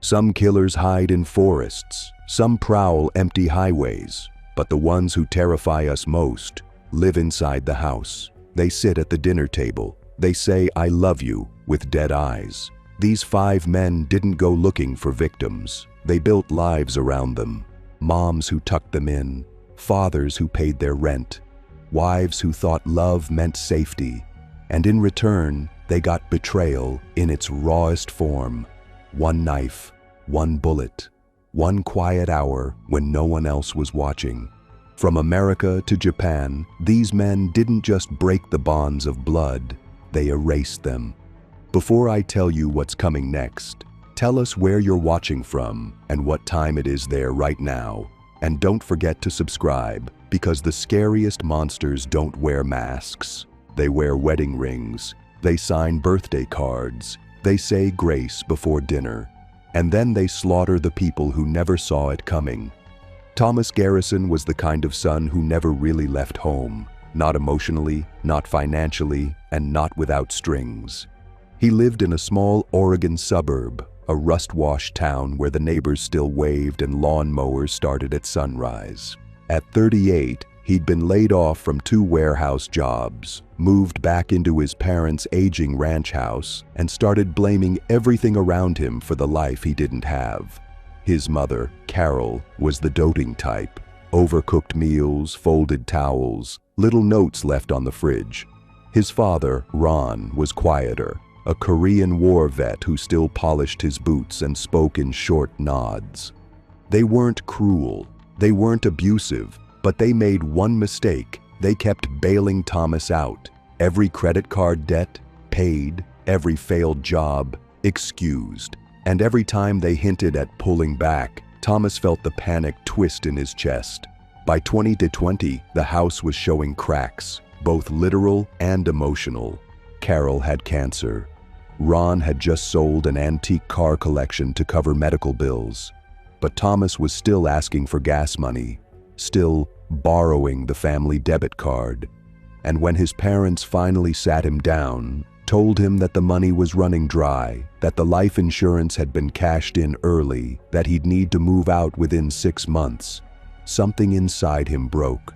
Some killers hide in forests, some prowl empty highways, but the ones who terrify us most live inside the house. They sit at the dinner table. They say, "I love you," with dead eyes. These 5 men didn't go looking for victims. They built lives around them. Moms who tucked them in, fathers who paid their rent, wives who thought love meant safety, and in return, they got betrayal in its rawest form. One knife, one bullet, one quiet hour when no one else was watching. From America to Japan, these men didn't just break the bonds of blood, they erased them. Before I tell you what's coming next, tell us where you're watching from and what time it is there right now. And don't forget to subscribe, because the scariest monsters don't wear masks. They wear wedding rings, they sign birthday cards, they say grace before dinner, and then they slaughter the people who never saw it coming. Thomas Garrison was the kind of son who never really left home, not emotionally, not financially, and not without strings. He lived in a small Oregon suburb, a rust-washed town where the neighbors still waved and lawn mowers started at sunrise. At 38, he'd been laid off from 2 warehouse jobs, moved back into his parents' aging ranch house, and started blaming everything around him for the life he didn't have. His mother, Carol, was the doting type. Overcooked meals, folded towels, little notes left on the fridge. His father, Ron, was quieter, a Korean War vet who still polished his boots and spoke in short nods. They weren't cruel, they weren't abusive, but they made one mistake. They kept bailing Thomas out. Every credit card debt, paid, every failed job, excused. And every time they hinted at pulling back, Thomas felt the panic twist in his chest. By 2020, the house was showing cracks, both literal and emotional. Carol had cancer. Ron had just sold an antique car collection to cover medical bills. But Thomas was still asking for gas money, still borrowing the family debit card. And when his parents finally sat him down, told him that the money was running dry, that the life insurance had been cashed in early, that he'd need to move out within 6 months, something inside him broke.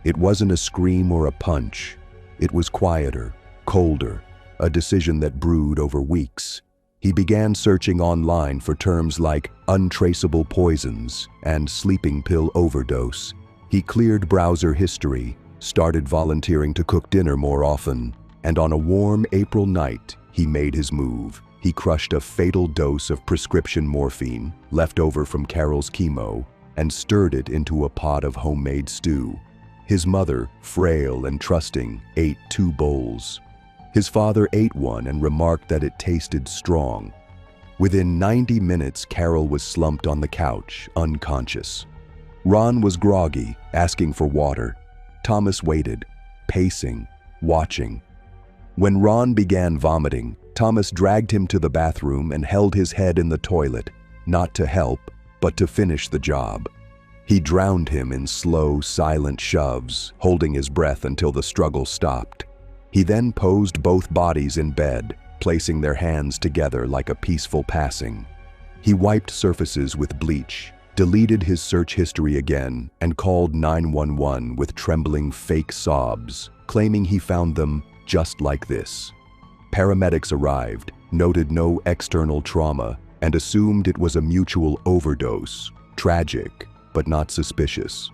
It wasn't a scream or a punch. It was quieter, colder, a decision that brewed over weeks. He began searching online for terms like untraceable poisons and sleeping pill overdose. He cleared browser history, started volunteering to cook dinner more often, and on a warm April night, he made his move. He crushed a fatal dose of prescription morphine, left over from Carol's chemo, and stirred it into a pot of homemade stew. His mother, frail and trusting, ate 2 bowls. His father ate one and remarked that it tasted strong. Within 90 minutes, Carol was slumped on the couch, unconscious. Ron was groggy, asking for water. Thomas waited, pacing, watching. When Ron began vomiting, Thomas dragged him to the bathroom and held his head in the toilet, not to help, but to finish the job. He drowned him in slow, silent shoves, holding his breath until the struggle stopped. He then posed both bodies in bed, placing their hands together like a peaceful passing. He wiped surfaces with bleach, deleted his search history again, and called 911 with trembling fake sobs, claiming he found them just like this. Paramedics arrived, noted no external trauma, and assumed it was a mutual overdose. Tragic, but not suspicious.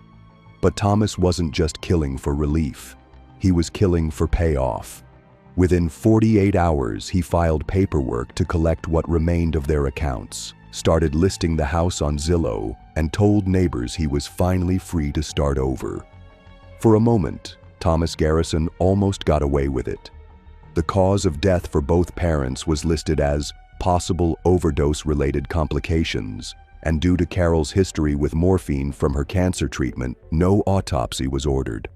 But Thomas wasn't just killing for relief. He was killing for payoff. Within 48 hours, he filed paperwork to collect what remained of their accounts, started listing the house on Zillow, and told neighbors he was finally free to start over. For a moment, Thomas Garrison almost got away with it. The cause of death for both parents was listed as possible overdose-related complications, and due to Carol's history with morphine from her cancer treatment, no autopsy was ordered.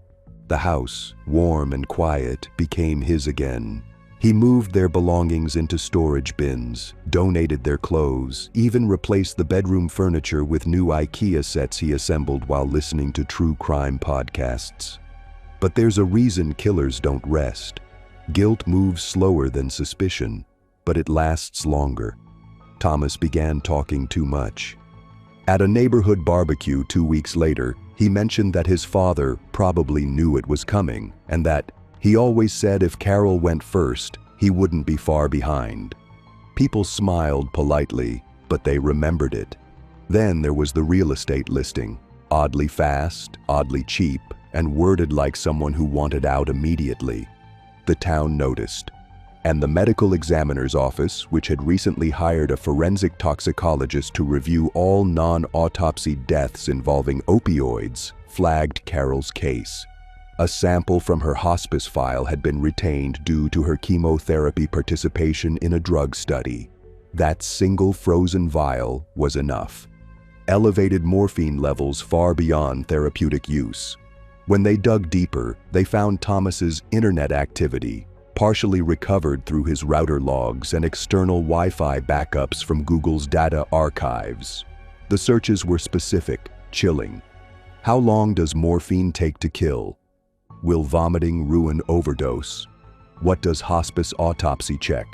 The house, warm and quiet, became his again. He moved their belongings into storage bins, donated their clothes, even replaced the bedroom furniture with new IKEA sets he assembled while listening to true crime podcasts. But there's a reason killers don't rest. Guilt moves slower than suspicion, but it lasts longer. Thomas began talking too much. At a neighborhood barbecue 2 weeks later, he mentioned that his father probably knew it was coming and that he always said if Carol went first, he wouldn't be far behind. People smiled politely, but they remembered it. Then there was the real estate listing, oddly fast, oddly cheap, and worded like someone who wanted out immediately. The town noticed, and the medical examiner's office, which had recently hired a forensic toxicologist to review all non-autopsy deaths involving opioids, flagged Carol's case. A sample from her hospice file had been retained due to her chemotherapy participation in a drug study. That single frozen vial was enough. Elevated morphine levels far beyond therapeutic use. When they dug deeper, they found Thomas's internet activity, partially recovered through his router logs and external Wi-Fi backups from Google's data archives. The searches were specific, chilling. How long does morphine take to kill? Will vomiting ruin overdose? What does hospice autopsy check?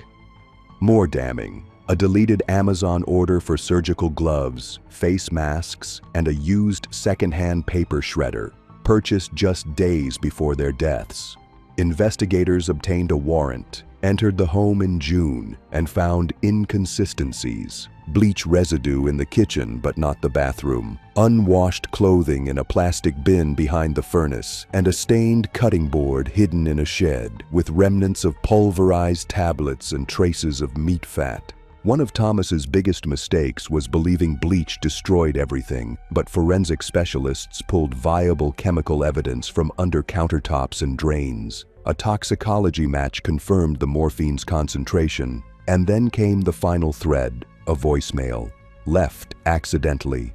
More damning, a deleted Amazon order for surgical gloves, face masks, and a used secondhand paper shredder, purchased just days before their deaths. Investigators obtained a warrant, entered the home in June, and found inconsistencies. Bleach residue in the kitchen but not the bathroom, unwashed clothing in a plastic bin behind the furnace, and a stained cutting board hidden in a shed, with remnants of pulverized tablets and traces of meat fat. One of Thomas's biggest mistakes was believing bleach destroyed everything, but forensic specialists pulled viable chemical evidence from under countertops and drains. A toxicology match confirmed the morphine's concentration, and then came the final thread, a voicemail, left accidentally.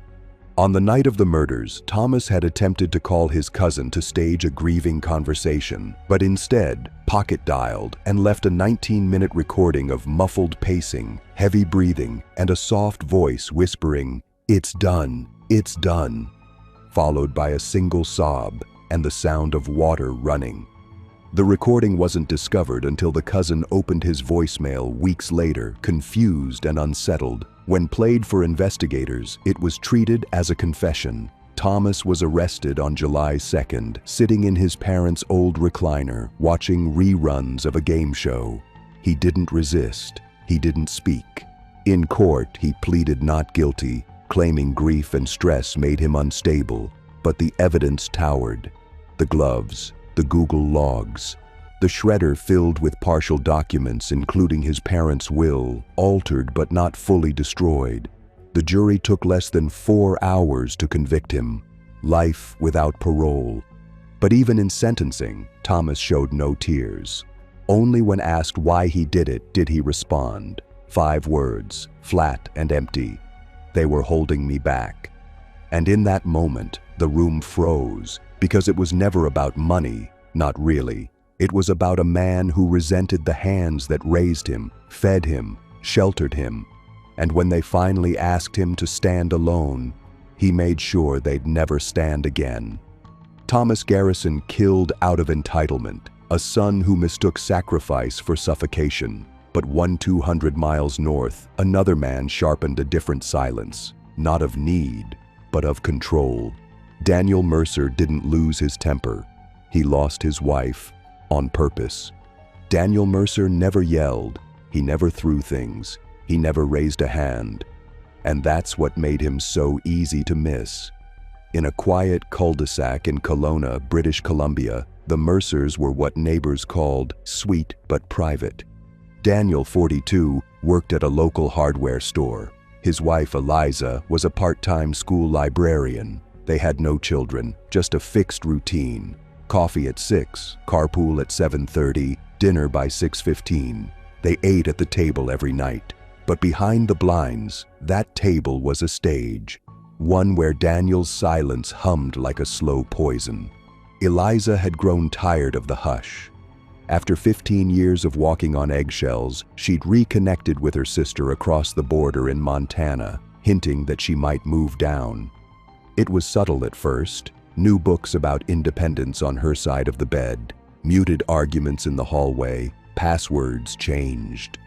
On the night of the murders, Thomas had attempted to call his cousin to stage a grieving conversation, but instead pocket-dialed and left a 19-minute recording of muffled pacing, heavy breathing, and a soft voice whispering, "It's done, it's done," followed by a single sob and the sound of water running. The recording wasn't discovered until the cousin opened his voicemail weeks later, confused and unsettled. When played for investigators, it was treated as a confession. Thomas was arrested on July 2nd, sitting in his parents' old recliner, watching reruns of a game show. He didn't resist. He didn't speak. In court, he pleaded not guilty, claiming grief and stress made him unstable. But the evidence towered. The gloves, the Google logs, the shredder filled with partial documents including his parents' will, altered but not fully destroyed. The jury took less than 4 hours to convict him. Life without parole. But even in sentencing, Thomas showed no tears. Only when asked why he did it did he respond. 5 words, flat and empty. "They were holding me back." And in that moment, the room froze, because it was never about money, not really. It was about a man who resented the hands that raised him, fed him, sheltered him. And when they finally asked him to stand alone, he made sure they'd never stand again. Thomas Garrison killed out of entitlement, a son who mistook sacrifice for suffocation. But 200 miles north, another man sharpened a different silence, not of need, but of control. Daniel Mercer didn't lose his temper. He lost his wife on purpose. Daniel Mercer never yelled. He never threw things. He never raised a hand. And that's what made him so easy to miss. In a quiet cul-de-sac in Kelowna, British Columbia, the Mercers were what neighbors called sweet but private. Daniel, 42, worked at a local hardware store. His wife, Eliza, was a part-time school librarian. They had no children, just a fixed routine. Coffee at 6, carpool at 7:30, dinner by 6:15. They ate at the table every night. But behind the blinds, that table was a stage. One where Daniel's silence hummed like a slow poison. Eliza had grown tired of the hush. After 15 years of walking on eggshells, she'd reconnected with her sister across the border in Montana, hinting that she might move down. It was subtle at first, new books about independence on her side of the bed, muted arguments in the hallway, passwords changed.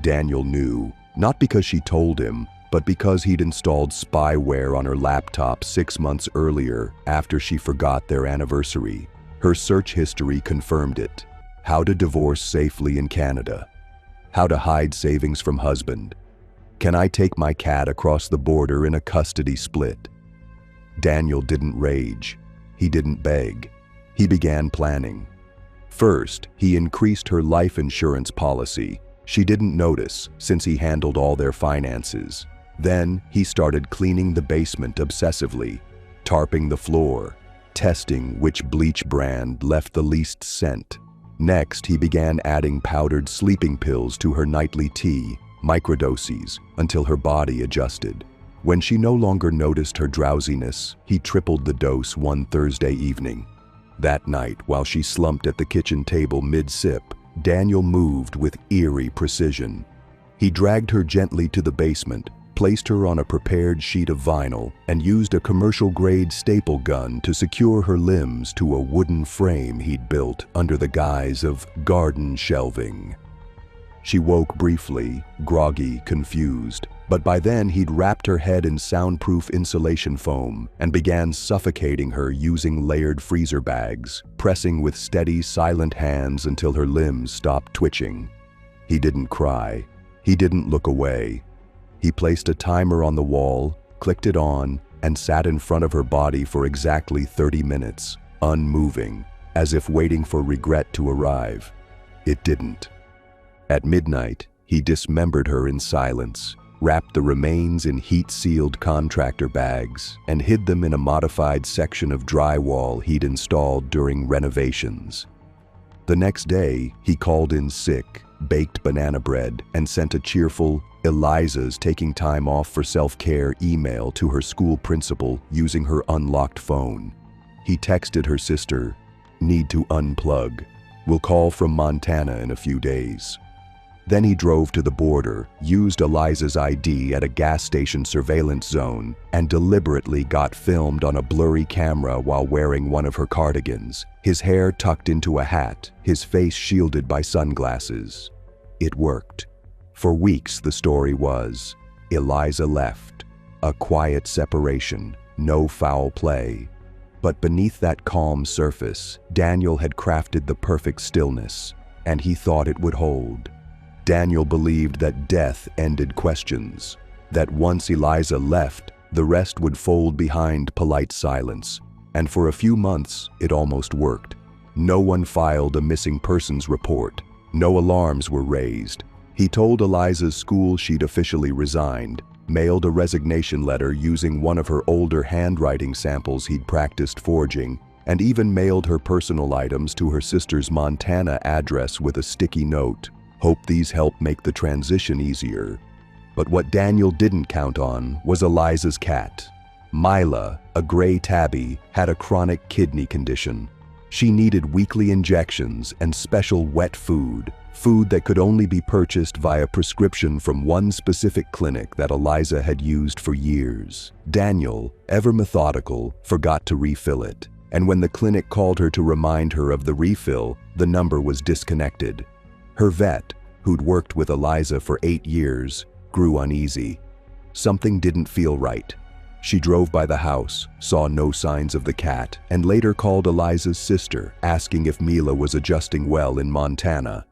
Daniel knew Not because she told him, but because he'd installed spyware on her laptop 6 months earlier after she forgot their anniversary. Her search history confirmed it. How to divorce safely in Canada. How to hide savings from husband. Can I take my cat across the border in a custody split? Daniel didn't rage. He didn't beg. He began planning. First, he increased her life insurance policy. She didn't notice, since he handled all their finances. Then, he started cleaning the basement obsessively, tarping the floor, testing which bleach brand left the least scent. Next, he began adding powdered sleeping pills to her nightly tea, microdoses, until her body adjusted. When she no longer noticed her drowsiness, he tripled the dose one Thursday evening. That night, while she slumped at the kitchen table mid-sip, Daniel moved with eerie precision. He dragged her gently to the basement, placed her on a prepared sheet of vinyl, and used a commercial-grade staple gun to secure her limbs to a wooden frame he'd built under the guise of garden shelving. She woke briefly, groggy, confused, but by then he'd wrapped her head in soundproof insulation foam and began suffocating her using layered freezer bags, pressing with steady, silent hands until her limbs stopped twitching. He didn't cry. He didn't look away. He placed a timer on the wall, clicked it on, and sat in front of her body for exactly 30 minutes, unmoving, as if waiting for regret to arrive. It didn't. At midnight, he dismembered her in silence, wrapped the remains in heat-sealed contractor bags, and hid them in a modified section of drywall he'd installed during renovations. The next day, he called in sick, baked banana bread, and sent a cheerful, "Eliza's taking time off for self-care" email to her school principal using her unlocked phone. He texted her sister, "Need to unplug. We'll call from Montana in a few days." Then he drove to the border, used Eliza's ID at a gas station surveillance zone, and deliberately got filmed on a blurry camera while wearing one of her cardigans, his hair tucked into a hat, his face shielded by sunglasses. It worked. For weeks the story was, Eliza left. A quiet separation, no foul play. But beneath that calm surface, Daniel had crafted the perfect stillness, and he thought it would hold. Daniel believed that death ended questions, that once Eliza left, the rest would fold behind polite silence, and for a few months it almost worked. No one filed a missing persons report. No alarms were raised. He told Eliza's school she'd officially resigned, mailed a resignation letter using one of her older handwriting samples he'd practiced forging, and even mailed her personal items to her sister's Montana address with a sticky note. Hope these help make the transition easier. But what Daniel didn't count on was Eliza's cat. Mila, a gray tabby, had a chronic kidney condition. She needed weekly injections and special wet food that could only be purchased via prescription from one specific clinic that Eliza had used for years. Daniel, ever methodical, forgot to refill it, and when the clinic called her to remind her of the refill, the number was disconnected. Her vet, who'd worked with Eliza for 8 years, grew uneasy. Something didn't feel right. She drove by the house, saw no signs of the cat, and later called Eliza's sister, asking if Mila was adjusting well in Montana.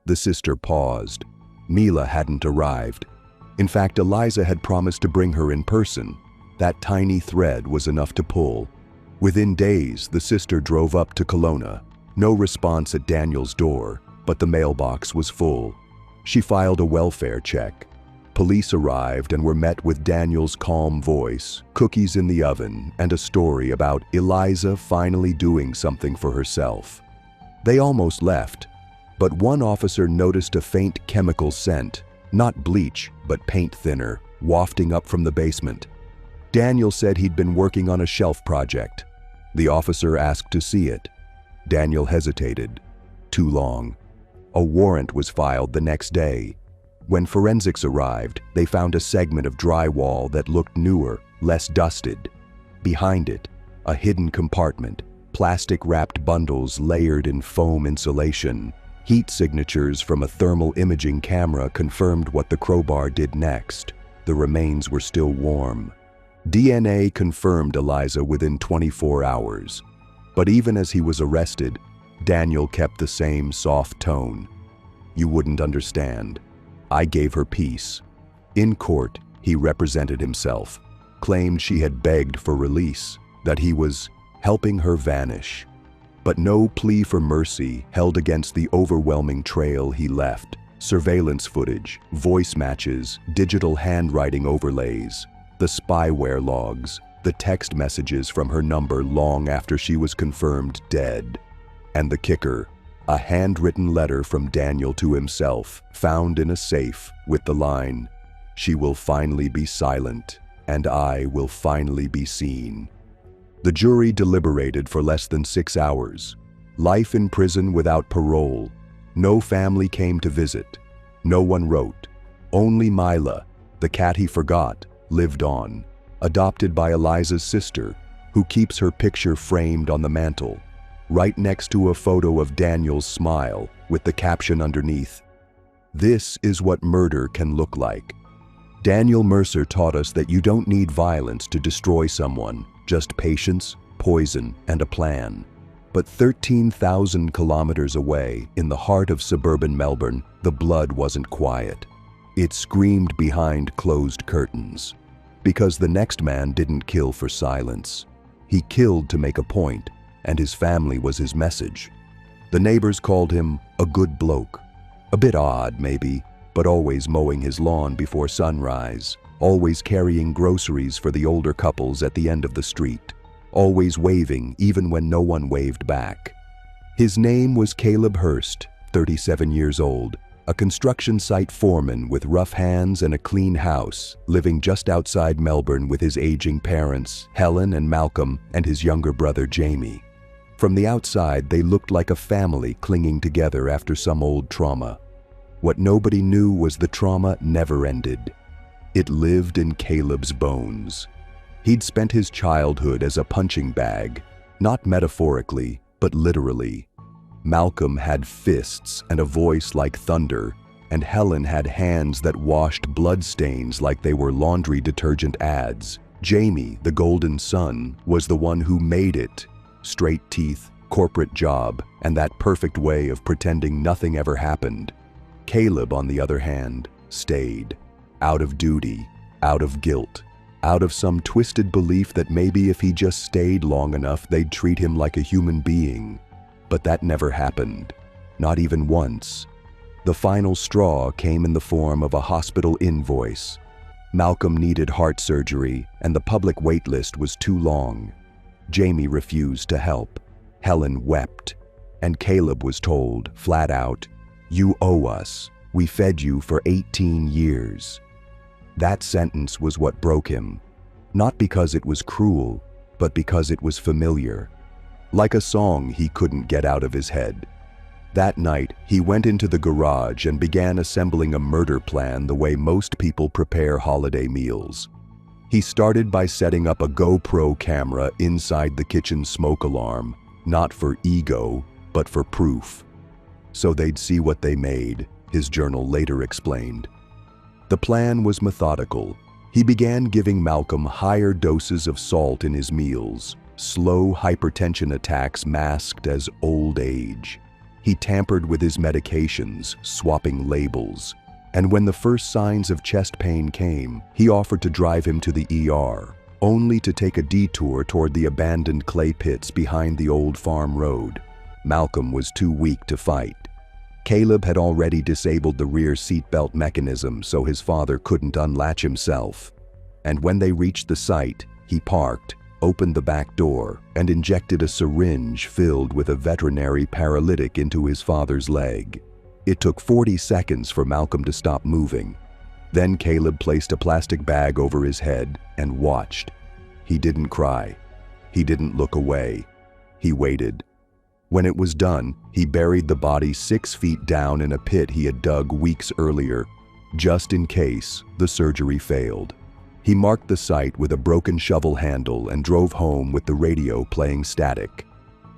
The sister paused. Mila hadn't arrived. In fact, Eliza had promised to bring her in person. That tiny thread was enough to pull. Within days, the sister drove up to Kelowna. No response at Daniel's door, but the mailbox was full. She filed a welfare check. Police arrived and were met with Daniel's calm voice, cookies in the oven, and a story about Eliza finally doing something for herself. They almost left, but one officer noticed a faint chemical scent, not bleach, but paint thinner, wafting up from the basement. Daniel said he'd been working on a shelf project. The officer asked to see it. Daniel hesitated. Too long. A warrant was filed the next day. When forensics arrived, they found a segment of drywall that looked newer, less dusted. Behind it, a hidden compartment, plastic-wrapped bundles layered in foam insulation. Heat signatures from a thermal imaging camera confirmed what the crowbar did next. The remains were still warm. DNA confirmed Eliza within 24 hours. But even as he was arrested, Daniel kept the same soft tone. "You wouldn't understand. I gave her peace." In court, he represented himself, claimed she had begged for release, that he was helping her vanish. But no plea for mercy held against the overwhelming trail he left. Surveillance footage, voice matches, digital handwriting overlays, the spyware logs, the text messages from her number long after she was confirmed dead. And the kicker, a handwritten letter from Daniel to himself, found in a safe with the line, "She will finally be silent, and I will finally be seen." The jury deliberated for less than 6 hours. Life in prison without parole. No family came to visit. No one wrote. Only Mila, the cat he forgot, lived on, adopted by Eliza's sister, who keeps her picture framed on the mantle, right next to a photo of Daniel's smile with the caption underneath, "This is what murder can look like." Daniel Mercer taught us that you don't need violence to destroy someone, just patience, poison, and a plan. But 13,000 kilometers away, in the heart of suburban Melbourne, the blood wasn't quiet. It screamed behind closed curtains. Because the next man didn't kill for silence. He killed to make a point, and his family was his message. The neighbors called him a good bloke. A bit odd, maybe, but always mowing his lawn before sunrise, always carrying groceries for the older couples at the end of the street, always waving even when no one waved back. His name was Caleb Hurst, 37 years old, a construction site foreman with rough hands and a clean house, living just outside Melbourne with his aging parents, Helen and Malcolm, and his younger brother Jamie. From the outside, they looked like a family clinging together after some old trauma. What nobody knew was the trauma never ended. It lived in Caleb's bones. He'd spent his childhood as a punching bag, not metaphorically, but literally. Malcolm had fists and a voice like thunder, and Helen had hands that washed bloodstains like they were laundry detergent ads. Jamie, the golden son, was the one who made it. Straight teeth, corporate job, and that perfect way of pretending nothing ever happened. Caleb, on the other hand, stayed. Out of duty, out of guilt, out of some twisted belief that maybe if he just stayed long enough, they'd treat him like a human being. But that never happened, not even once. The final straw came in the form of a hospital invoice. Malcolm needed heart surgery, and the public wait list was too long. Jamie refused to help. Helen wept. And Caleb was told, flat out, "You owe us. We fed you for 18 years. That sentence was what broke him. Not because it was cruel, but because it was familiar. Like a song he couldn't get out of his head. That night, he went into the garage and began assembling a murder plan the way most people prepare holiday meals. He started by setting up a GoPro camera inside the kitchen smoke alarm, not for ego, but for proof. So they'd see what they made, his journal later explained. The plan was methodical. He began giving Malcolm higher doses of salt in his meals, slow hypertension attacks masked as old age. He tampered with his medications, swapping labels. And when the first signs of chest pain came, he offered to drive him to the ER, only to take a detour toward the abandoned clay pits behind the old farm road. Malcolm was too weak to fight. Caleb had already disabled the rear seatbelt mechanism so his father couldn't unlatch himself. And when they reached the site, he parked, opened the back door, and injected a syringe filled with a veterinary paralytic into his father's leg. It took 40 seconds for Malcolm to stop moving. Then Caleb placed a plastic bag over his head and watched. He didn't cry. He didn't look away. He waited. When it was done, he buried the body 6 feet down in a pit he had dug weeks earlier, just in case the surgery failed. He marked the site with a broken shovel handle and drove home with the radio playing static.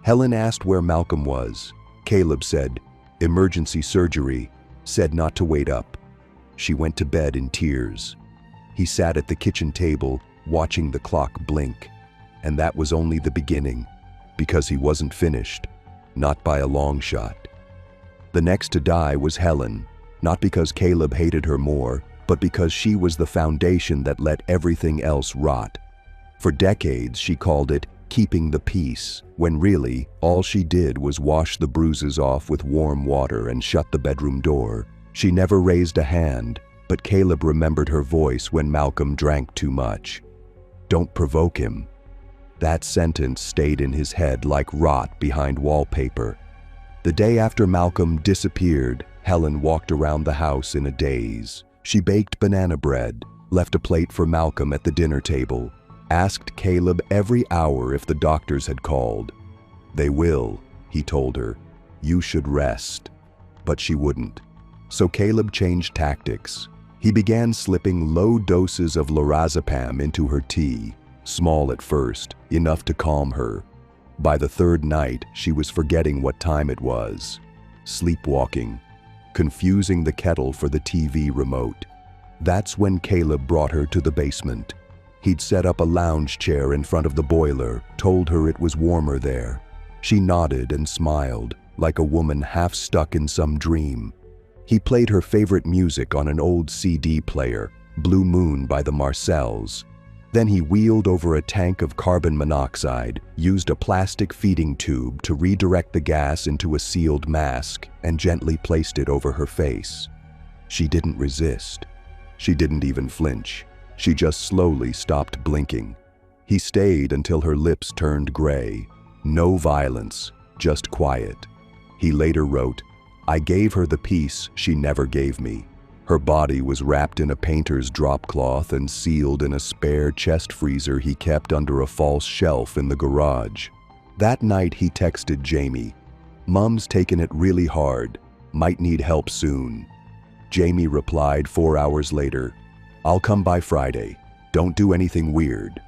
Helen asked where Malcolm was. Caleb said, Emergency surgery, said not to wait up. She went to bed in tears. He sat at the kitchen table, watching the clock blink. And that was only the beginning, because he wasn't finished, not by a long shot. The next to die was Helen, not because Caleb hated her more, but because she was the foundation that let everything else rot. For decades, she called it keeping the peace, when really, all she did was wash the bruises off with warm water and shut the bedroom door. She never raised a hand, but Caleb remembered her voice when Malcolm drank too much. "Don't provoke him." That sentence stayed in his head like rot behind wallpaper. The day after Malcolm disappeared, Helen walked around the house in a daze. She baked banana bread, left a plate for Malcolm at the dinner table, asked Caleb every hour if the doctors had called. "They will," he told her. "You should rest." But she wouldn't. So Caleb changed tactics. He began slipping low doses of lorazepam into her tea, small at first, enough to calm her. By the third night, she was forgetting what time it was, sleepwalking, confusing the kettle for the TV remote. That's when Caleb brought her to the basement. He'd set up a lounge chair in front of the boiler, told her it was warmer there. She nodded and smiled, like a woman half stuck in some dream. He played her favorite music on an old CD player, Blue Moon by the Marcells. Then he wheeled over a tank of carbon monoxide, used a plastic feeding tube to redirect the gas into a sealed mask, and gently placed it over her face. She didn't resist. She didn't even flinch. She just slowly stopped blinking. He stayed until her lips turned gray. No violence, just quiet. He later wrote, "I gave her the peace she never gave me." Her body was wrapped in a painter's drop cloth and sealed in a spare chest freezer he kept under a false shelf in the garage. That night he texted Jamie, "Mom's taken it really hard. Might need help soon." Jamie replied 4 hours later, "I'll come by Friday. Don't do anything weird."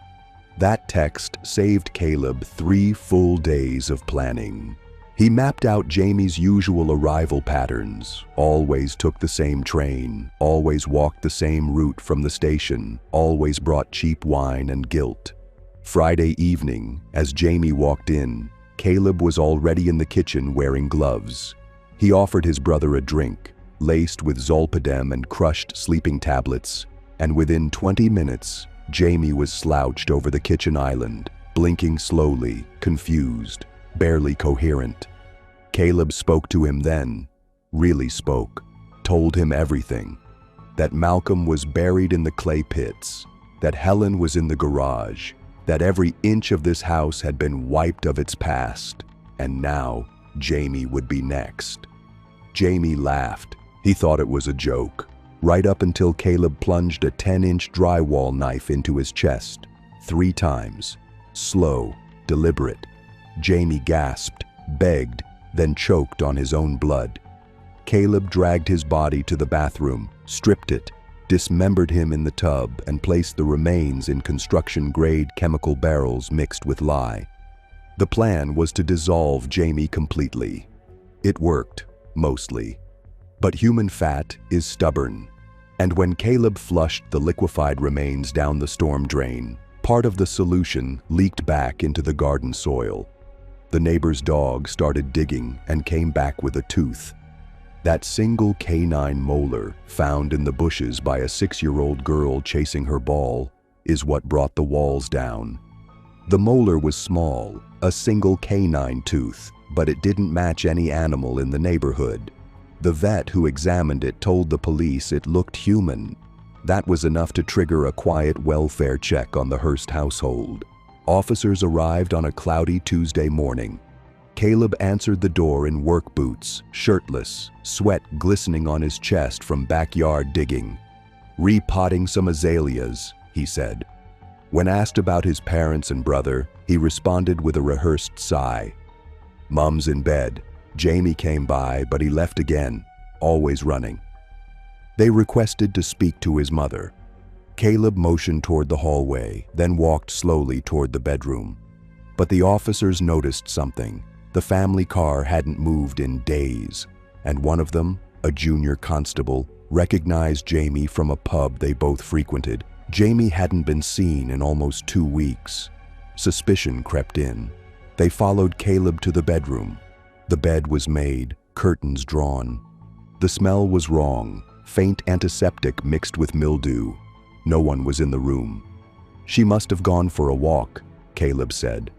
That text saved Caleb 3 full days of planning. He mapped out Jamie's usual arrival patterns, always took the same train, always walked the same route from the station, always brought cheap wine and guilt. Friday evening, as Jamie walked in, Caleb was already in the kitchen wearing gloves. He offered his brother a drink, laced with zolpidem and crushed sleeping tablets, and within 20 minutes, Jamie was slouched over the kitchen island, blinking slowly, confused, barely coherent. Caleb spoke to him then, really spoke, told him everything. That Malcolm was buried in the clay pits, that Helen was in the garage, that every inch of this house had been wiped of its past, and now Jamie would be next. Jamie laughed. He thought it was a joke, right up until Caleb plunged a 10-inch drywall knife into his chest, 3 times, slow, deliberate. Jamie gasped, begged, then choked on his own blood. Caleb dragged his body to the bathroom, stripped it, dismembered him in the tub, and placed the remains in construction-grade chemical barrels mixed with lye. The plan was to dissolve Jamie completely. It worked, mostly. But human fat is stubborn. And when Caleb flushed the liquefied remains down the storm drain, part of the solution leaked back into the garden soil. The neighbor's dog started digging and came back with a tooth. That single canine molar found in the bushes by a 6-year-old girl chasing her ball is what brought the walls down. The molar was small, a single canine tooth, but it didn't match any animal in the neighborhood. The vet who examined it told the police it looked human. That was enough to trigger a quiet welfare check on the Hurst household. Officers arrived on a cloudy Tuesday morning. Caleb answered the door in work boots, shirtless, sweat glistening on his chest from backyard digging. "Repotting some azaleas," he said. When asked about his parents and brother, he responded with a rehearsed sigh. "Mom's in bed. Jamie came by, but he left again, always running." They requested to speak to his mother. Caleb motioned toward the hallway, then walked slowly toward the bedroom. But the officers noticed something. The family car hadn't moved in days. and one of them, a junior constable, recognized Jamie from a pub they both frequented. Jamie hadn't been seen in almost 2 weeks. Suspicion crept in. They followed Caleb to the bedroom. The bed was made, curtains drawn. The smell was wrong, faint antiseptic mixed with mildew. No one was in the room. "She must have gone for a walk," Caleb said.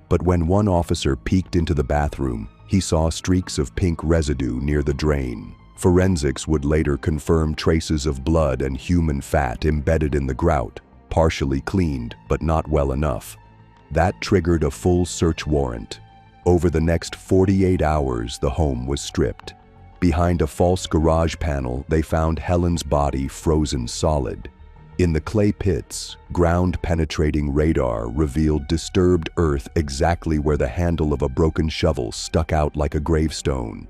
But when one officer peeked into the bathroom, he saw streaks of pink residue near the drain. Forensics would later confirm traces of blood and human fat embedded in the grout, partially cleaned but not well enough. That triggered a full search warrant. Over the next 48 hours, the home was stripped. Behind a false garage panel, they found Helen's body frozen solid. In the clay pits, ground-penetrating radar revealed disturbed earth exactly where the handle of a broken shovel stuck out like a gravestone.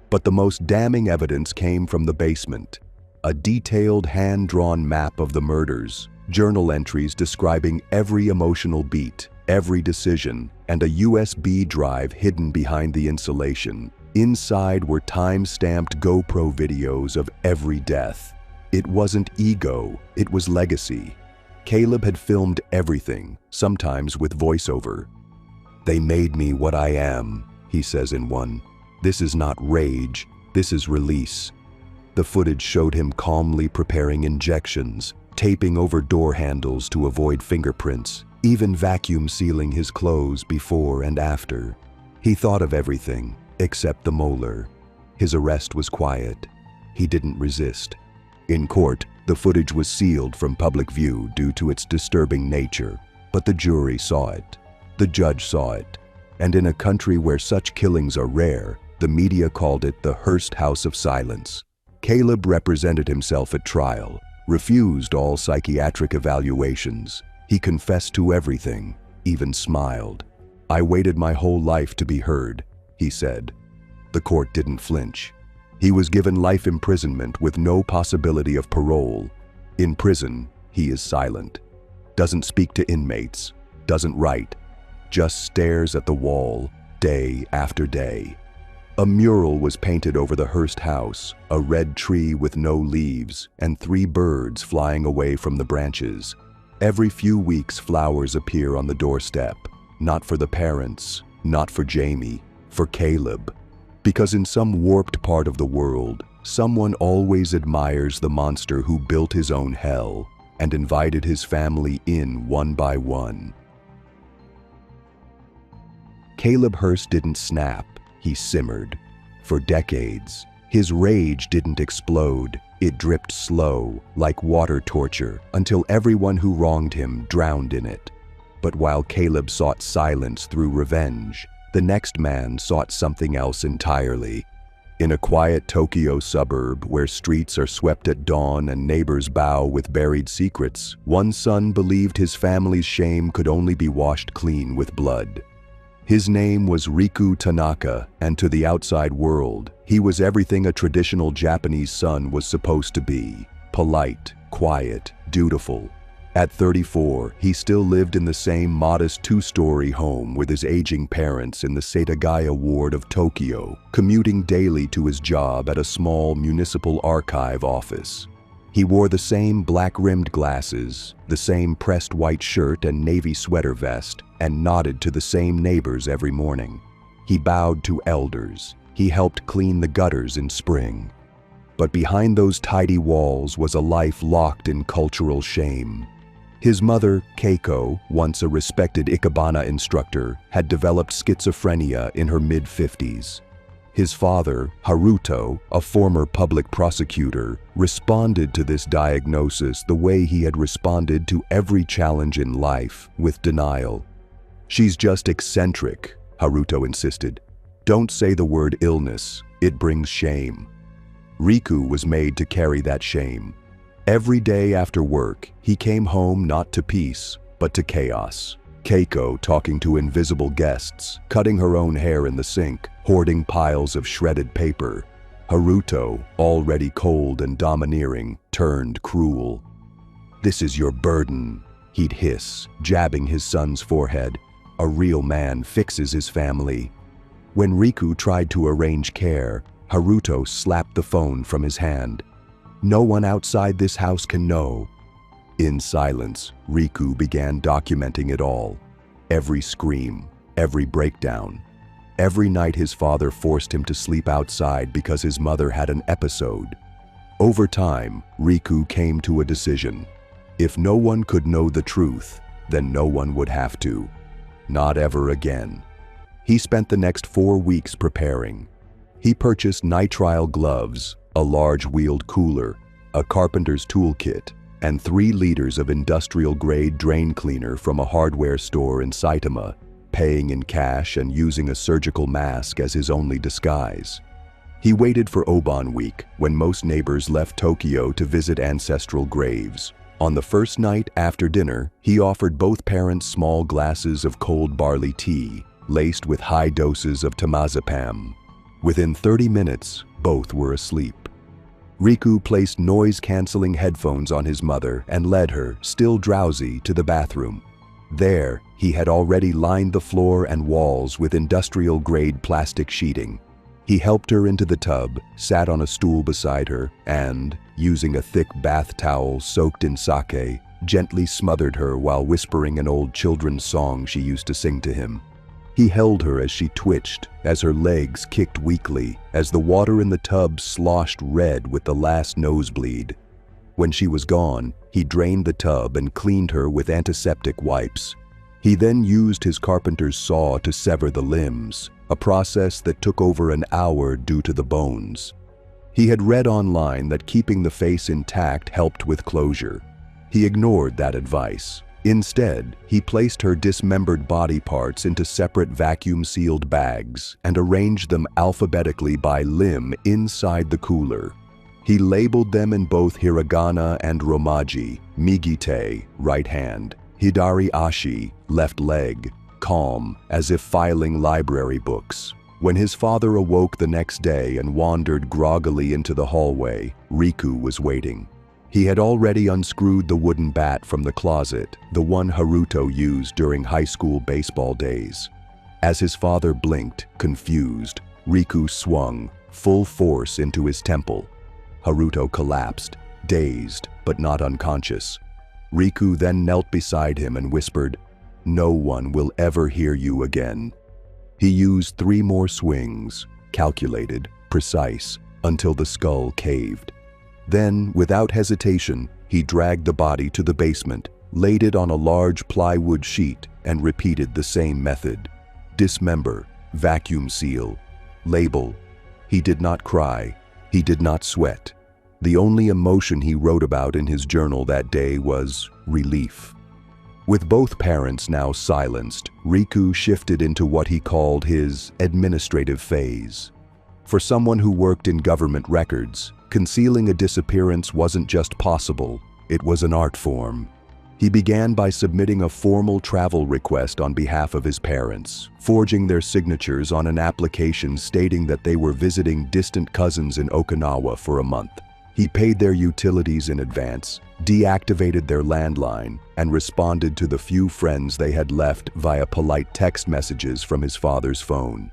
But the most damning evidence came from the basement. A detailed hand-drawn map of the murders, journal entries describing every emotional beat, every decision, and a USB drive hidden behind the insulation. Inside were time-stamped GoPro videos of every death. It wasn't ego, it was legacy. Caleb had filmed everything, sometimes with voiceover. "They made me what I am," he says in one. "This is not rage, this is release." The footage showed him calmly preparing injections, taping over door handles to avoid fingerprints, even vacuum sealing his clothes before and after. He thought of everything, except the molar. His arrest was quiet. He didn't resist. In court, the footage was sealed from public view due to its disturbing nature, but the jury saw it. The judge saw it. And in a country where such killings are rare, the media called it the Hurst House of Silence. Caleb represented himself at trial, refused all psychiatric evaluations. He confessed to everything, even smiled. "I waited my whole life to be heard," he said. The court didn't flinch. He was given life imprisonment with no possibility of parole. In prison, he is silent. Doesn't speak to inmates, doesn't write, just stares at the wall, day after day. A mural was painted over the Hurst house, a red tree with no leaves, and 3 birds flying away from the branches. Every few weeks, flowers appear on the doorstep. Not for the parents, not for Jamie, for Caleb. Because in some warped part of the world, someone always admires the monster who built his own hell and invited his family in one by one. Caleb Hurst didn't snap, he simmered. For decades, his rage didn't explode, it dripped slow, like water torture, until everyone who wronged him drowned in it. But while Caleb sought silence through revenge, the next man sought something else entirely. In a quiet Tokyo suburb where streets are swept at dawn and neighbors bow with buried secrets, one son believed his family's shame could only be washed clean with blood. His name was Riku Tanaka, and to the outside world, he was everything a traditional Japanese son was supposed to be: polite, quiet, dutiful. At 34, he still lived in the same modest 2-story home with his aging parents in the Setagaya ward of Tokyo, commuting daily to his job at a small municipal archive office. He wore the same black-rimmed glasses, the same pressed white shirt and navy sweater vest, and nodded to the same neighbors every morning. He bowed to elders. He helped clean the gutters in spring. But behind those tidy walls was a life locked in cultural shame. His mother, Keiko, once a respected Ikebana instructor, had developed schizophrenia in her mid-50s. His father, Haruto, a former public prosecutor, responded to this diagnosis the way he had responded to every challenge in life, with denial. "She's just eccentric," Haruto insisted. "Don't say the word illness, it brings shame." Riku was made to carry that shame. Every day after work, he came home not to peace, but to chaos. Keiko talking to invisible guests, cutting her own hair in the sink, hoarding piles of shredded paper. Haruto, already cold and domineering, turned cruel. "This is your burden," he'd hiss, jabbing his son's forehead. "A real man fixes his family." When Riku tried to arrange care, Haruto slapped the phone from his hand. "No one outside this house can know." In silence, Riku began documenting it all. Every scream, every breakdown. Every night his father forced him to sleep outside because his mother had an episode. Over time, Riku came to a decision. If no one could know the truth, then no one would have to. Not ever again. He spent the next 4 weeks preparing. He purchased nitrile gloves, a large-wheeled cooler, a carpenter's toolkit, and 3 liters of industrial-grade drain cleaner from a hardware store in Saitama, paying in cash and using a surgical mask as his only disguise. He waited for Obon Week, when most neighbors left Tokyo to visit ancestral graves. On the first night after dinner, he offered both parents small glasses of cold barley tea, laced with high doses of temazepam. Within 30 minutes, both were asleep. Riku placed noise-canceling headphones on his mother and led her, still drowsy, to the bathroom. There, he had already lined the floor and walls with industrial-grade plastic sheeting. He helped her into the tub, sat on a stool beside her, and, using a thick bath towel soaked in sake, gently smothered her while whispering an old children's song she used to sing to him. He held her as she twitched, as her legs kicked weakly, as the water in the tub sloshed red with the last nosebleed. When she was gone, he drained the tub and cleaned her with antiseptic wipes. He then used his carpenter's saw to sever the limbs, a process that took over an hour due to the bones. He had read online that keeping the face intact helped with closure. He ignored that advice. Instead, he placed her dismembered body parts into separate vacuum-sealed bags and arranged them alphabetically by limb inside the cooler. He labeled them in both hiragana and romaji: migite, right hand; hidari ashi, left leg, calm, as if filing library books. When his father awoke the next day and wandered groggily into the hallway, Riku was waiting. He had already unscrewed the wooden bat from the closet, the one Haruto used during high school baseball days. As his father blinked, confused, Riku swung, full force, into his temple. Haruto collapsed, dazed, but not unconscious. Riku then knelt beside him and whispered, "No one will ever hear you again." He used 3 more swings, calculated, precise, until the skull caved. Then, without hesitation, he dragged the body to the basement, laid it on a large plywood sheet, and repeated the same method. Dismember, vacuum seal, label. He did not cry. He did not sweat. The only emotion he wrote about in his journal that day was relief. With both parents now silenced, Riku shifted into what he called his administrative phase. For someone who worked in government records, concealing a disappearance wasn't just possible, it was an art form. He began by submitting a formal travel request on behalf of his parents, forging their signatures on an application stating that they were visiting distant cousins in Okinawa for a month. He paid their utilities in advance, deactivated their landline, and responded to the few friends they had left via polite text messages from his father's phone.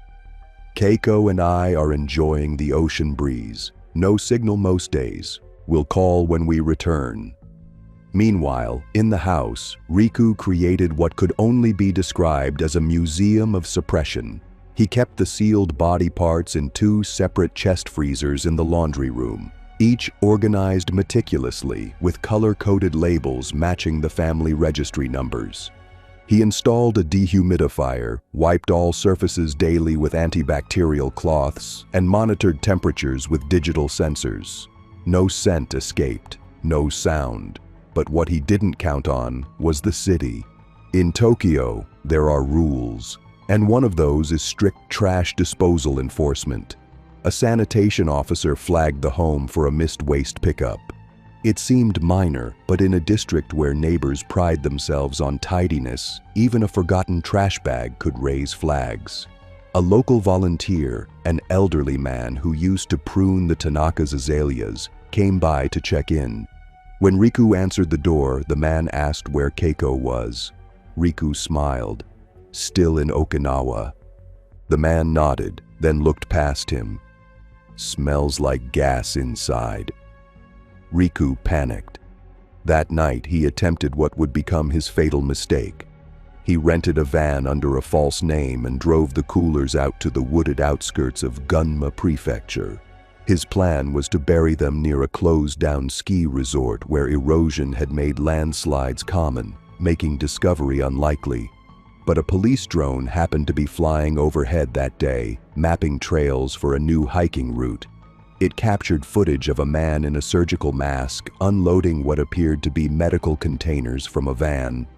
"Keiko and I are enjoying the ocean breeze. No signal most days. We'll call when we return." Meanwhile, in the house, Riku created what could only be described as a museum of suppression. He kept the sealed body parts in 2 separate chest freezers in the laundry room, each organized meticulously with color-coded labels matching the family registry numbers. He installed a dehumidifier, wiped all surfaces daily with antibacterial cloths, and monitored temperatures with digital sensors. No scent escaped, no sound. But what he didn't count on was the city. In Tokyo, there are rules, and one of those is strict trash disposal enforcement. A sanitation officer flagged the home for a missed waste pickup. It seemed minor, but in a district where neighbors pride themselves on tidiness, even a forgotten trash bag could raise flags. A local volunteer, an elderly man who used to prune the Tanaka's azaleas, came by to check in. When Riku answered the door, the man asked where Keiko was. Riku smiled. "Still in Okinawa." The man nodded, then looked past him. Smells like gas inside. Riku panicked. That night, he attempted what would become his fatal mistake. He rented a van under a false name and drove the coolers out to the wooded outskirts of Gunma Prefecture. His plan was to bury them near a closed-down ski resort where erosion had made landslides common, making discovery unlikely. But a police drone happened to be flying overhead that day, mapping trails for a new hiking route. It captured footage of a man in a surgical mask unloading what appeared to be medical containers from a van.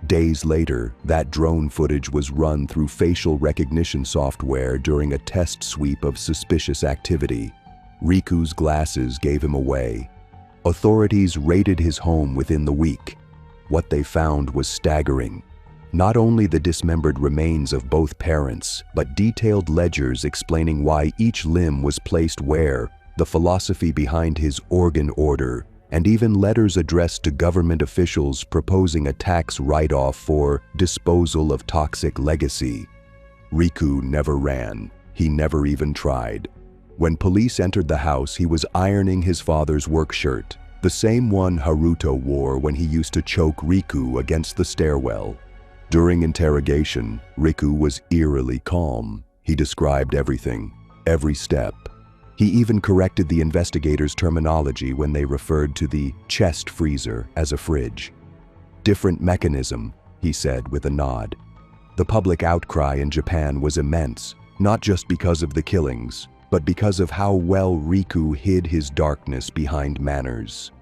Days later, that drone footage was run through facial recognition software during a test sweep of suspicious activity. Riku's glasses gave him away. Authorities raided his home within the week. What they found was staggering. Not only the dismembered remains of both parents, but detailed ledgers explaining why each limb was placed where, the philosophy behind his organ order, and even letters addressed to government officials proposing a tax write-off for disposal of toxic legacy. Riku never ran. He never even tried. When police entered the house, he was ironing his father's work shirt, the same one Haruto wore when he used to choke Riku against the stairwell. During interrogation, Riku was eerily calm. He described everything, every step. He even corrected the investigators' terminology when they referred to the chest freezer as a fridge. Different mechanism, he said with a nod. The public outcry in Japan was immense, not just because of the killings, but because of how well Riku hid his darkness behind manners.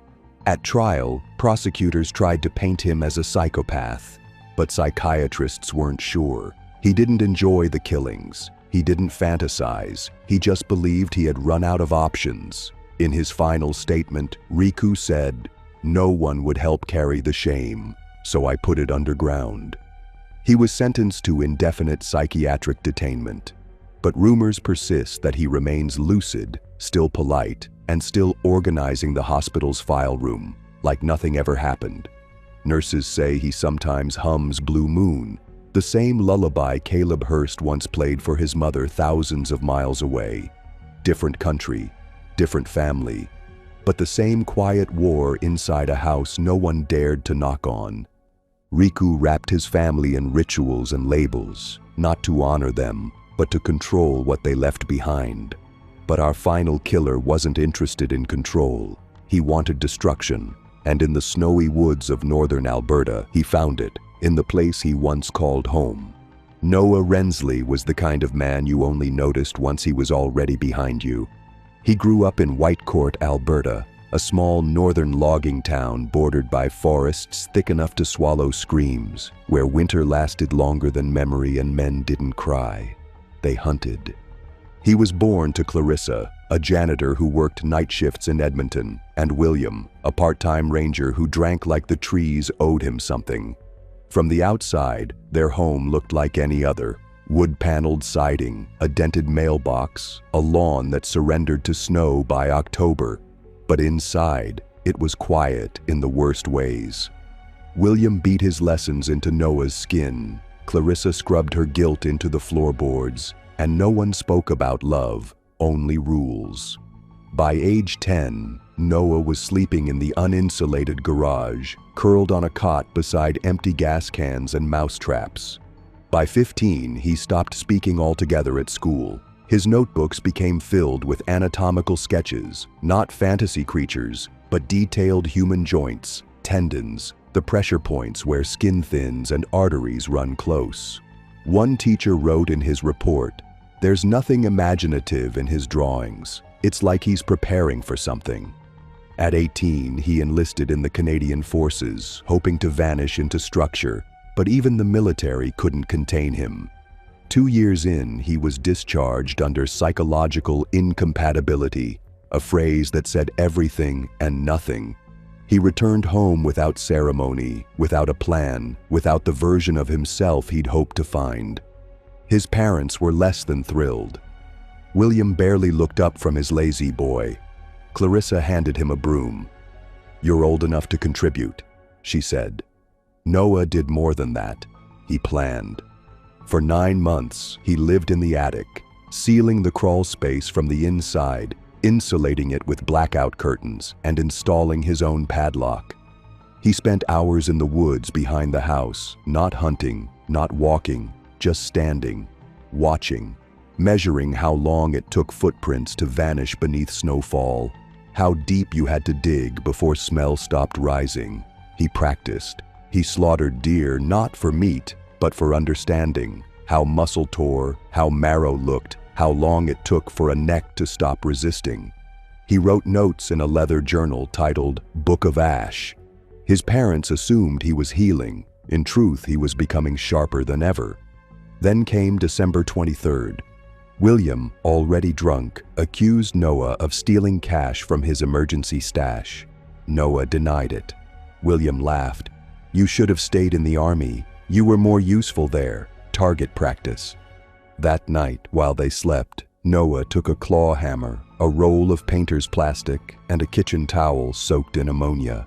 At trial, prosecutors tried to paint him as a psychopath, but psychiatrists weren't sure. He didn't enjoy the killings. He didn't fantasize. He just believed he had run out of options. In his final statement, Riku said, "No one would help carry the shame, so I put it underground." He was sentenced to indefinite psychiatric detainment. But rumors persist that he remains lucid, still polite, and still organizing the hospital's file room, like nothing ever happened. Nurses say he sometimes hums Blue Moon, the same lullaby Caleb Hurst once played for his mother thousands of miles away. Different country, different family, but the same quiet war inside a house no one dared to knock on. Riku wrapped his family in rituals and labels, not to honor them, but to control what they left behind. But our final killer wasn't interested in control. He wanted destruction, and in the snowy woods of northern Alberta, he found it, in the place he once called home. Noah Rensley was the kind of man you only noticed once he was already behind you. He grew up in Whitecourt, Alberta, a small northern logging town bordered by forests thick enough to swallow screams, where winter lasted longer than memory and men didn't cry. They hunted. He was born to Clarissa, a janitor who worked night shifts in Edmonton, and William, a part-time ranger who drank like the trees owed him something. From the outside, their home looked like any other. Wood-paneled siding, a dented mailbox, a lawn that surrendered to snow by October. But inside, it was quiet in the worst ways. William beat his lessons into Noah's skin. Clarissa scrubbed her guilt into the floorboards, and no one spoke about love, only rules. By age 10, Noah was sleeping in the uninsulated garage, curled on a cot beside empty gas cans and mousetraps. By 15, he stopped speaking altogether at school. His notebooks became filled with anatomical sketches, not fantasy creatures, but detailed human joints, tendons, the pressure points where skin thins and arteries run close. One teacher wrote in his report, "There's nothing imaginative in his drawings. It's like he's preparing for something." At 18, he enlisted in the Canadian Forces, hoping to vanish into structure, but even the military couldn't contain him. 2 years in, he was discharged under psychological incompatibility, a phrase that said everything and nothing. He returned home without ceremony, without a plan, without the version of himself he'd hoped to find. His parents were less than thrilled. William barely looked up from his lazy boy. Clarissa handed him a broom. "You're old enough to contribute," she said. Noah did more than that. He planned. For 9 months, he lived in the attic, sealing the crawl space from the inside, insulating it with blackout curtains, and installing his own padlock. He spent hours in the woods behind the house, not hunting, not walking, just standing, watching, measuring how long it took footprints to vanish beneath snowfall, how deep you had to dig before smell stopped rising. He practiced. He slaughtered deer not for meat, but for understanding, how muscle tore, how marrow looked, how long it took for a neck to stop resisting. He wrote notes in a leather journal titled Book of Ash. His parents assumed he was healing. In truth, he was becoming sharper than ever. Then came December 23rd. William, already drunk, accused Noah of stealing cash from his emergency stash. Noah denied it. William laughed. "You should have stayed in the army. You were more useful there. Target practice." That night, while they slept, Noah took a claw hammer, a roll of painter's plastic, and a kitchen towel soaked in ammonia.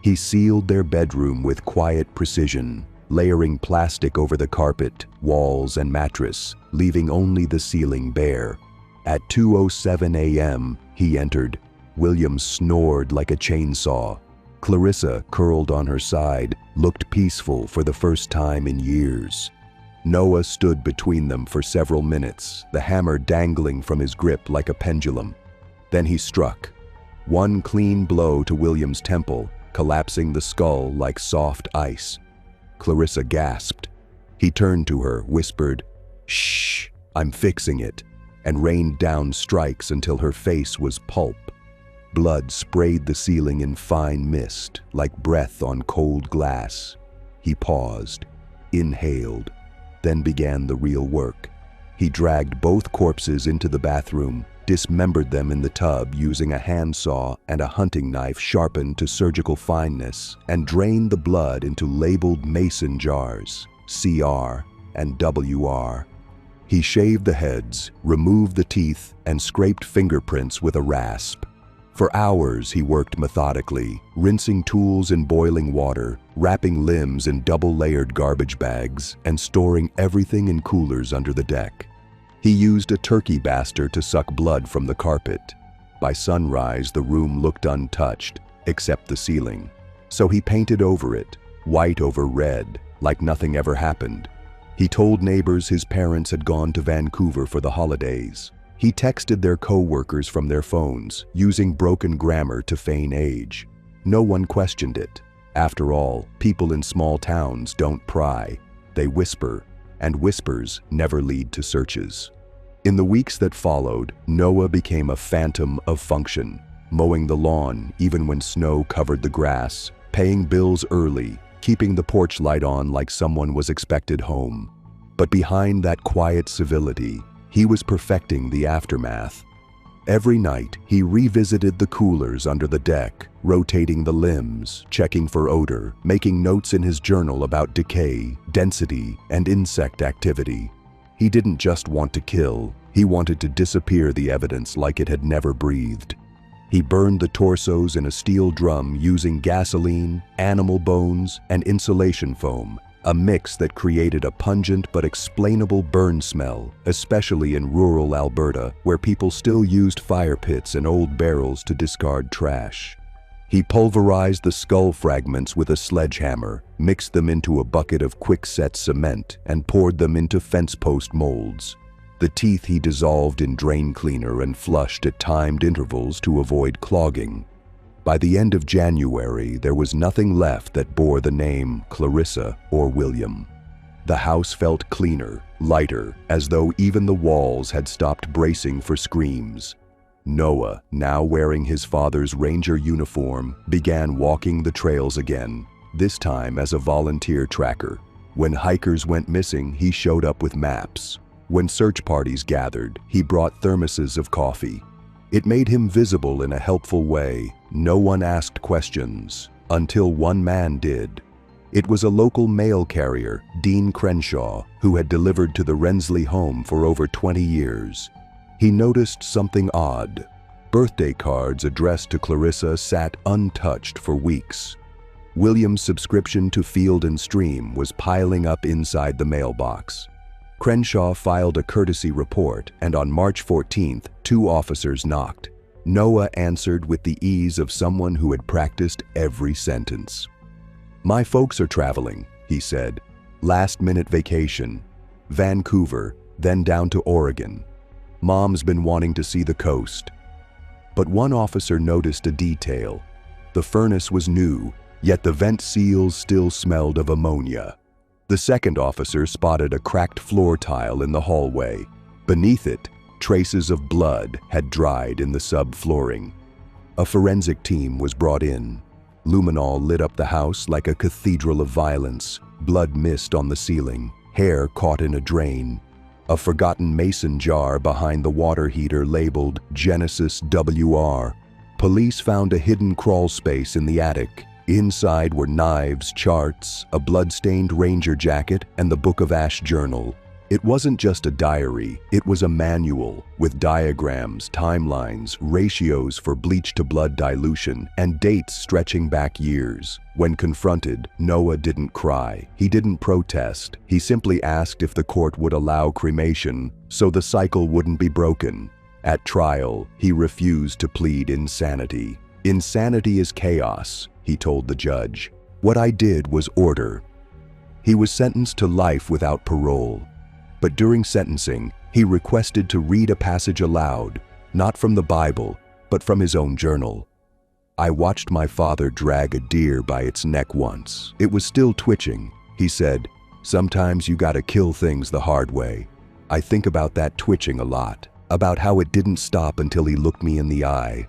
He sealed their bedroom with quiet precision, layering plastic over the carpet, walls, and mattress, leaving only the ceiling bare. At 2:07 a.m., he entered. William snored like a chainsaw. Clarissa, curled on her side, looked peaceful for the first time in years. Noah stood between them for several minutes, the hammer dangling from his grip like a pendulum. Then he struck. One clean blow to William's temple, collapsing the skull like soft ice. Clarissa gasped. He turned to her, whispered, "Shh, I'm fixing it," and rained down strikes until her face was pulp. Blood sprayed the ceiling in fine mist, like breath on cold glass. He paused, inhaled, then began the real work. He dragged both corpses into the bathroom, dismembered them in the tub using a handsaw and a hunting knife sharpened to surgical fineness, and drained the blood into labeled mason jars, CR and WR. He shaved the heads, removed the teeth, and scraped fingerprints with a rasp. For hours he worked methodically, rinsing tools in boiling water, wrapping limbs in double-layered garbage bags, and storing everything in coolers under the deck. He used a turkey baster to suck blood from the carpet. By sunrise, the room looked untouched, except the ceiling. So he painted over it, white over red, like nothing ever happened. He told neighbors his parents had gone to Vancouver for the holidays. He texted their co-workers from their phones, using broken grammar to feign age. No one questioned it. After all, people in small towns don't pry. They whisper, and whispers never lead to searches. In the weeks that followed, Noah became a phantom of function, mowing the lawn even when snow covered the grass, paying bills early, keeping the porch light on like someone was expected home. But behind that quiet civility, he was perfecting the aftermath. Every night, he revisited the coolers under the deck, rotating the limbs, checking for odor, making notes in his journal about decay, density, and insect activity. He didn't just want to kill, he wanted to disappear the evidence like it had never breathed. He burned the torsos in a steel drum using gasoline, animal bones, and insulation foam, a mix that created a pungent but explainable burn smell, especially in rural Alberta, where people still used fire pits and old barrels to discard trash. He pulverized the skull fragments with a sledgehammer, mixed them into a bucket of quick-set cement, and poured them into fence post molds. The teeth he dissolved in drain cleaner and flushed at timed intervals to avoid clogging. By the end of January, there was nothing left that bore the name Clarissa or William. The house felt cleaner, lighter, as though even the walls had stopped bracing for screams. Noah, now wearing his father's ranger uniform, began walking the trails again, this time as a volunteer tracker. When hikers went missing, he showed up with maps. When search parties gathered, he brought thermoses of coffee. It made him visible in a helpful way. No one asked questions, until one man did. It was a local mail carrier, Dean Crenshaw, who had delivered to the Rensley home for over 20 years. He noticed something odd. Birthday cards addressed to Clarissa sat untouched for weeks. William's subscription to Field and Stream was piling up inside the mailbox. Crenshaw filed a courtesy report, and on March 14th, 2 officers knocked. Noah answered with the ease of someone who had practiced every sentence. "My folks are traveling," he said. "Last-minute vacation. Vancouver, then down to Oregon. Mom's been wanting to see the coast." But one officer noticed a detail. The furnace was new, yet the vent seals still smelled of ammonia. The second officer spotted a cracked floor tile in the hallway. Beneath it, traces of blood had dried in the subflooring. A forensic team was brought in. Luminol lit up the house like a cathedral of violence, blood mist on the ceiling, hair caught in a drain. A forgotten mason jar behind the water heater labeled Genesis WR. Police found a hidden crawl space in the attic. Inside were knives, charts, a blood-stained ranger jacket, and the Book of Ash journal. It wasn't just a diary, it was a manual with diagrams, timelines, ratios for bleach-to-blood dilution, and dates stretching back years. When confronted, Noah didn't cry. He didn't protest. He simply asked if the court would allow cremation so the cycle wouldn't be broken. At trial, he refused to plead insanity. "Insanity is chaos," he told the judge. "What I did was order." He was sentenced to life without parole. But during sentencing, he requested to read a passage aloud, not from the Bible, but from his own journal. "I watched my father drag a deer by its neck once. It was still twitching," he said. "Sometimes you gotta kill things the hard way. I think about that twitching a lot, about how it didn't stop until he looked me in the eye.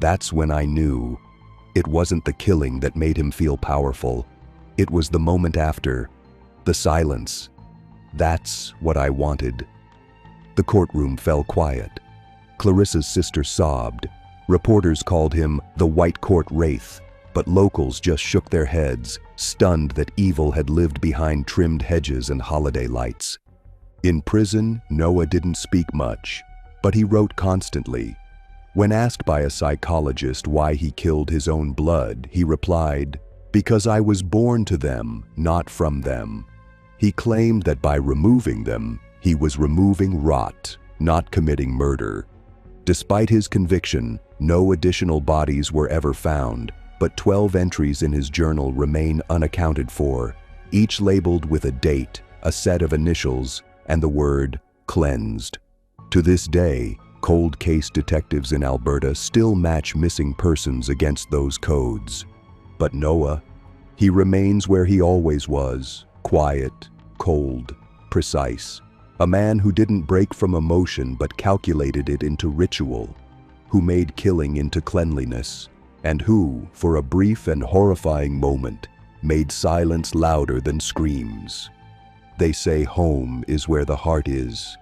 That's when I knew. It wasn't the killing that made him feel powerful. It was the moment after, the silence. That's what I wanted." The courtroom fell quiet. Clarissa's sister sobbed. Reporters called him the White Court Wraith, but locals just shook their heads, stunned that evil had lived behind trimmed hedges and holiday lights. In prison, Noah didn't speak much, but he wrote constantly. When asked by a psychologist why he killed his own blood, he replied, "Because I was born to them, not from them." He claimed that by removing them, he was removing rot, not committing murder. Despite his conviction, no additional bodies were ever found, but 12 entries in his journal remain unaccounted for, each labeled with a date, a set of initials, and the word cleansed. To this day, cold case detectives in Alberta still match missing persons against those codes. But Noah, he remains where he always was. Quiet, cold, precise. A man who didn't break from emotion but calculated it into ritual, who made killing into cleanliness, and who, for a brief and horrifying moment, made silence louder than screams. They say home is where the heart is,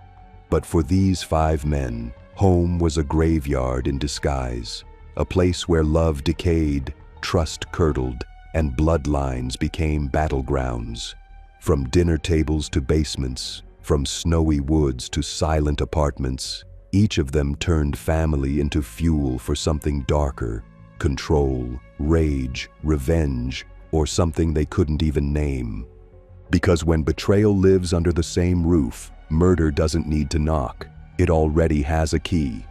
but for these 5 men, home was a graveyard in disguise, a place where love decayed, trust curdled, and bloodlines became battlegrounds. From dinner tables to basements, from snowy woods to silent apartments, each of them turned family into fuel for something darker, control, rage, revenge, or something they couldn't even name. Because when betrayal lives under the same roof, murder doesn't need to knock. It already has a key.